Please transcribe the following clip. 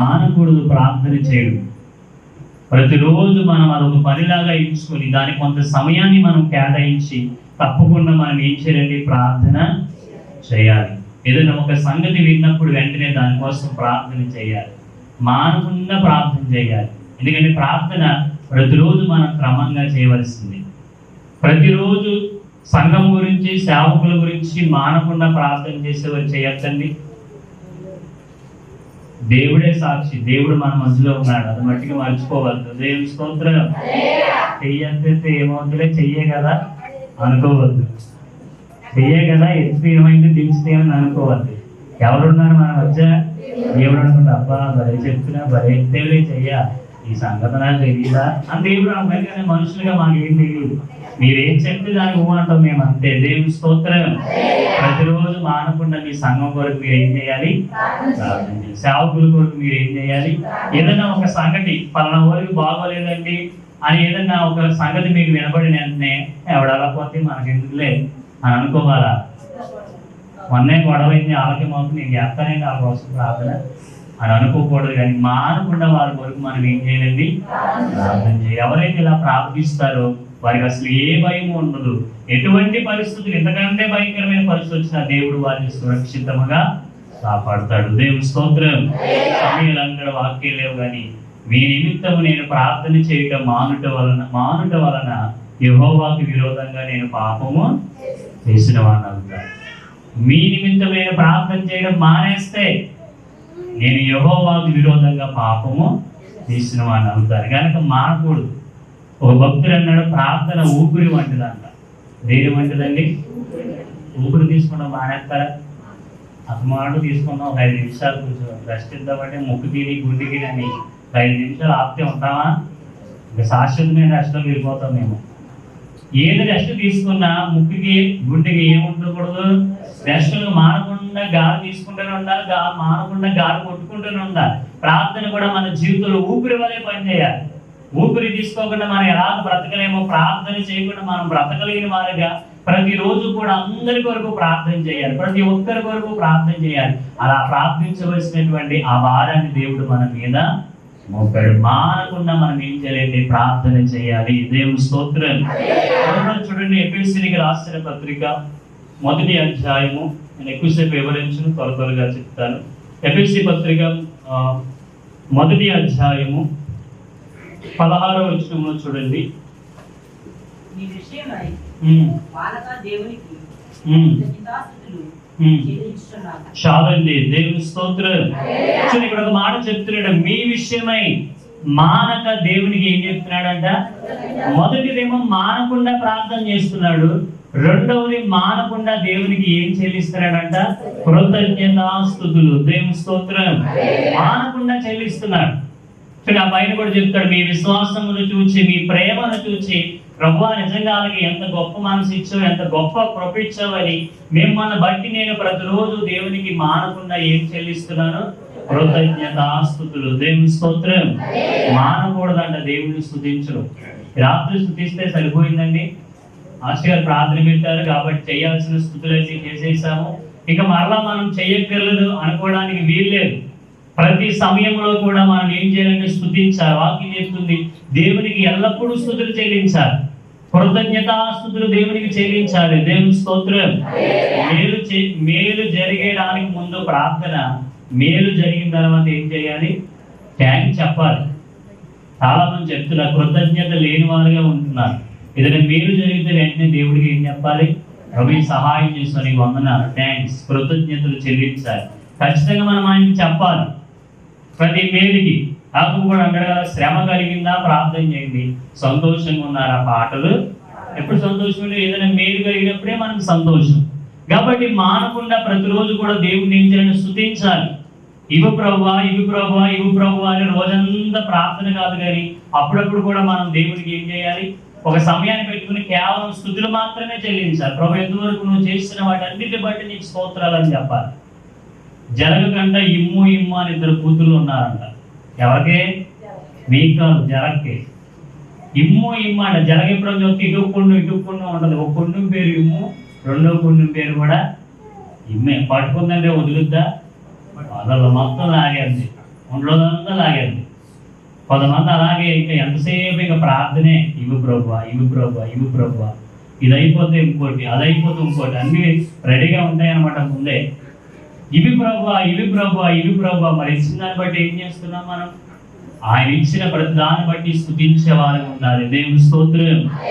మానకూడదు ప్రార్థన చేయడం. ప్రతిరోజు మనం అదొక పనిలాగా ఎంచుకొని దానికి కొంత సమయాన్ని మనం కేటాయించి తప్పకుండా మనం ఏం చేయాలండి? ప్రార్థన చేయాలి. ఏదైనా ఒక సంగతి విన్నప్పుడు వెంటనే దానికోసం ప్రార్థన చేయాలి, మానకుండా ప్రార్థన చేయాలి. ఎందుకంటే ప్రార్థన ప్రతిరోజు మనం క్రమంగా చేయవలసింది. ప్రతిరోజు సంఘం గురించి, సేవకుల గురించి మానకుండా ప్రార్థన చేసేవారు చేయొద్దండి. దేవుడే సాక్షి, దేవుడు మన మధ్యలో ఉన్నాడు, అది మట్టికి మర్చిపోవద్దు. దేవుని స్తోత్రం. చెయ్యద్దంటే ఏమవుతుందో చెయ్యే కదా అనుకోవద్దు, చెయ్యే కదా ఎత్తి ఏమైంది దించితే ఏమని అనుకోవద్దు. ఎవరున్నారు మన మధ్య? దేవుడు అనుకుంటా, అబ్బా భలే చెప్తున్నా, భలే ఎత్తేలే చెయ్య, ఈ సంగతి నాకు తెలియదా అని దేవుడు అనుకుంటే, కానీ మనుషులుగా మాకేం తెలియదు. మీరేం చెప్తే దానికి అంటాం మేము, అంతే. దేవుని స్తోత్రం. ప్రతిరోజు మానకుండా మీ సంఘం కొరకు మీరు ఏం చేయాలి? ప్రార్థన చేయాలి. సేవకుల కొరకు మీరు ఏం చేయాలి? ఏదైనా ఒక సంగతి పలానా ఊరికి బాగోలేదండి అని ఏదైనా ఒక సంగతి మీకు వినబడిన వెంటనే ఎవడలా పోతే మనకెందుకులే అని అనుకోవాలా? మొన్నే గొడవైంది, ఆలక్యమవుతుంది, నేను చేస్తానండి వాళ్ళ కోసం ప్రార్థన అని అనుకోకూడదు. కానీ మానకుండా వాళ్ళ కొరకు మనం ఏం చేయాలండి? ప్రార్థన చేయాలి. ఎవరైతే ఇలా ప్రార్థిస్తారో వారికి అసలు ఏ భయం ఉండదు. ఎటువంటి పరిస్థితులు, ఎంతకంటే భయంకరమైన పరిస్థితి వచ్చినా దేవుడు వారిని సురక్షితంగా కాపాడుతాడు. దేవుని స్తోత్రం. సమయాలందరూ వాక్యం లేవు కానీ మీ నిమిత్తము నేను ప్రార్థన చేయటం మానుట వలన యెహోవాకు విరోధంగా నేను పాపము చేసిన వాడిని అవుతాను. మీ నిమిత్తం నేను ప్రార్థన చేయడం మానేస్తే నేను యెహోవాకు విరోధంగా పాపము చేసిన వాడిని అవుతాను. కనుక మానకూడదు. ఒక భక్తుడు అన్నాడు, ప్రార్థన ఊపిరి వంటిదంట. దేని వంటిదండి? ఊపిరి తీసుకున్నాం మానేస్తారా? అసమాడు తీసుకున్నాం, ఒక 5 నిమిషాలు కొంచెం రెస్ట్ ఇద్దామంటే ముక్కు తిని గుండెకి అని 5 నిమిషాలు ఆపితే ఉంటామా? ఇంకా శాశ్వతమైన రెస్ట్లోకి వెళ్ళిపోతాం మేము. ఏది రెస్ట్ తీసుకున్నా ముక్కుకి గుండెకి ఏముండకూడదు? రెస్టులు మానకుండా గాలి తీసుకుంటూనే ఉండాలి, మానకుండా గాలి కొట్టుకుంటూనే ఉండాలి. ప్రార్థన కూడా మన జీవితంలో ఊపిరి వలె పనిచేయాలి. ఊపిరి తీసుకోకుండా మనం ఎలా బ్రతకలేమో, ప్రార్థన చేయకుండా మనం బ్రతకలేని వారిగా ప్రతిరోజు కూడా అందరి కొరకు ప్రార్థన చేయాలి, ప్రతి ఒక్కరి కొరకు ప్రార్థన చేయాలి. అలా ప్రార్థించవలసినటువంటి ఆ భారాన్ని దేవుడు మన మీద మోపాడు. మానకుండా మనం ఏం చేయాలంటే ప్రార్థన చేయాలి. దేవుని స్తోత్రం. చూడండి, ఎఫెసీయులకు రాసిన పత్రిక 1వ అధ్యాయము. నేను ఎక్కువసేపు వివరించను, త్వరగా చెప్తాను. ఎఫెసీ పత్రిక 1వ అధ్యాయము 16వ వచనంలో చూడండి. చాలండి. దేవుని స్తోత్రం. ఇక్కడ ఒక మాట చెప్తున్నాడు, మీ విషయమై మానక దేవునికి ఏం చెప్తున్నాడంట? మొదటిదేమో మానకుండా ప్రార్థన చేస్తున్నాడు, రెండవది మానకుండా దేవునికి ఏం చెల్లిస్తున్నాడంట? కృతజ్ఞతాస్తుతులు. దేవుని స్తోత్రం. మానకుండా చెల్లిస్తున్నాడు. ఆ పైన కూడా చెప్తాడు, మీ విశ్వాసమును చూచి, మీ ప్రేమను చూచి, ప్రభువా నిజంగా వాళ్ళకి ఎంత గొప్ప మనసు ఇచ్చావు, ఎంత గొప్ప కృప ఇచ్చావని మిమ్మల్ని బట్టి నేను ప్రతిరోజు దేవునికి మానకుండా ఏం చెల్లిస్తున్నాను? కృతజ్ఞతాస్తుతులు. దేవుని స్తోత్రం. మానకూడదంట దేవుని స్తుతించడం. రాత్రి స్తుతిస్తే సరిపోయిందండి. ఆశగారు ప్రార్థన పెట్టారు కాబట్టి చేయాల్సిన స్తుతులైతే చేసేసాము, ఇక మరలా మనం చెయ్యక్కర్లేదు అనుకోవడానికి వీల్లేదు. ప్రతి సమయంలో కూడా మనం ఏం చేయాలంటే స్తుతించాలి. వాక్యం చెప్తుంది, దేవునికి ఎల్లప్పుడూ స్తుతులు చెల్లించాలి, కృతజ్ఞతాస్తుతులు దేవునికి చెల్లించాలి. దేవుని స్తోత్రం. మేలు జరిగేదానికి ముందు ప్రార్థన, మేలు జరిగిన తర్వాత ఏం చేయాలి? థ్యాంక్స్ చెప్పాలి. చాలా మంది చెప్తున్నారు, కృతజ్ఞత లేని వారుగా ఉంటున్నారు. ఏదైనా మేలు జరిగితే వెంటనే దేవుడికి ఏం చెప్పాలి? రవి సహాయం చేస్తాను, వందనాలు, థ్యాంక్స్, కృతజ్ఞతలు చెల్లించాలి. ఖచ్చితంగా మనం ఆయనకి చెప్పాలి ప్రతి మేలుకి. నాకు కూడా అంటారు కదా, శ్రమ కలిగిందా ప్రార్థన చేయండి, సంతోషంగా ఉన్నారా పాటలు. ఎప్పుడు సంతోషం? ఏదైనా మేలు కలిగినప్పుడే మనకు సంతోషం. కాబట్టి మానకుండా ప్రతిరోజు కూడా దేవుడిని ఏం చేయాలని స్తుతించాలి. ఇవి ప్రభువా, ఇవి ప్రభువా, ఇవి ప్రభువా అని రోజంతా ప్రార్థన కాదు, కానీ అప్పుడప్పుడు కూడా మనం దేవుడికి ఏం చేయాలి? ఒక సమయాన్ని పెట్టుకుని కేవలం స్తుతులు మాత్రమే చెల్లించాలి. ప్రభు, ఎంతవరకు నువ్వు చేసిన వాటన్నిటి బట్టి నీకు స్తోత్రాలు అని చెప్పాలి. జరగకంట ఇమ్ము అని 2 కూతుళ్ళు ఉన్నారంట. ఎవరికే? మీకు కాదు, జరగకే. ఇమ్ము అంట. జరగ ఎప్పుడో ఇటుక్కుండు ఉంటుంది. ఒక కొండు పేరు ఇమ్ము, రెండో కొండు పేరు కూడా ఇమ్మే. పట్టుకుందంటే వదులుద్దా? అసలు మొత్తం లాగేది. ఉండదంతా లాగేది. కొంతమంది అలాగే ఇంకా ఎంతసేపు ఇంకా ప్రార్థనే, ఇవి ప్రభువా, ఇవి ప్రభువా, ఇవి ప్రభువా, ఇది అయిపోతే ఇంకోటి, అది అయిపోతే ఇంకోటి, అన్ని రెడీగా ఉంటాయన్నమాట ముందే. ఇవి ప్రభువా, ఇవి ప్రభువా, ఇవి ప్రభువా. మరి ఇచ్చిన దాన్ని బట్టి ఏం చేస్తున్నాం మనం? ఆయన ఇచ్చిన ప్రతి దాన్ని బట్టి స్తుతించే వారు ఉండాలి. దేవుని స్తోత్రం.